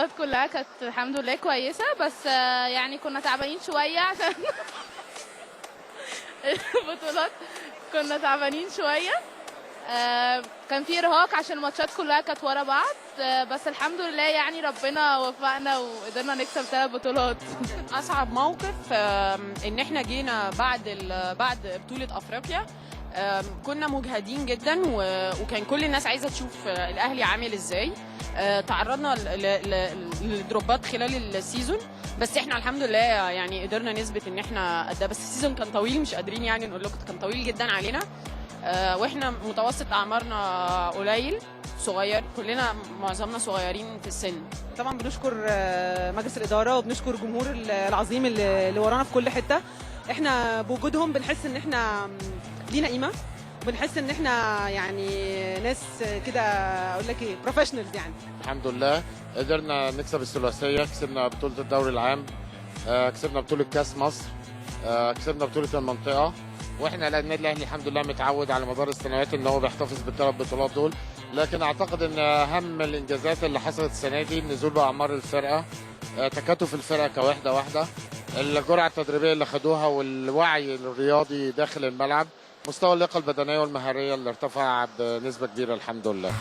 البطولات كلها كانت الحمد لله كويسة، بس يعني كنا تعبانين شوية عشان البطولات كنا تعبانين شوية. كان في إرهاق عشان الماتشات كلها كانت ورا بعض، بس الحمد لله يعني ربنا وفقنا وقدرنا نكسب 3 بطولات. أصعب موقف إن إحنا جينا بعد بطولة أفريقيا. كنا مجهدين جدا وكان كل الناس عايزة تشوف الأهلي عامل إزاي. تعرضنا لدروبات خلال السيزون، بس احنا الحمد لله يعني قدرنا نثبت ان احنا قد. بس السيزون كان طويل، مش قادرين يعني نقول لكم، كان طويل جدا علينا. واحنا متوسط اعمارنا قليل، صغير، كلنا معظمنا صغيرين في السن. طبعا بنشكر مجلس الاداره وبنشكر الجمهور العظيم اللي ورانا في كل حته. احنا بوجودهم بنحس ان احنا لينا قيمه، وبنحس ان احنا يعني ناس كده، اقول لك ايه، بروفيشنالز يعني. الحمد لله قدرنا نكسب الثلاثيه، كسبنا بطوله الدوري العام، كسبنا بطوله كاس مصر، كسبنا بطوله المنطقه. واحنا النادي الاهلي الحمد لله متعود على مدار السنوات ان هو بيحتفظ بالثلاث بطولات دول، لكن اعتقد ان اهم الانجازات اللي حصلت السنه دي نزول باعمار الفرقه، تكاتف الفرقه كوحده واحده، الجرعه التدريبيه اللي خدوها والوعي الرياضي داخل الملعب، مستوى اللياقه البدنيه والمهاريه اللي ارتفع بنسبه كبيره الحمد لله.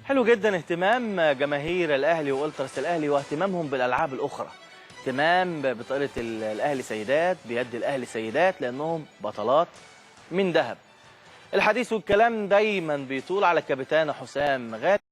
حلو جدا اهتمام جماهير الاهلي والتراس الاهلي واهتمامهم بالالعاب الاخرى، اهتمام بطاقه الاهلي سيدات، بيد الاهلي سيدات، لانهم بطلات من ذهب. الحديث والكلام دايما بيطول على الكابتن حسام غالي.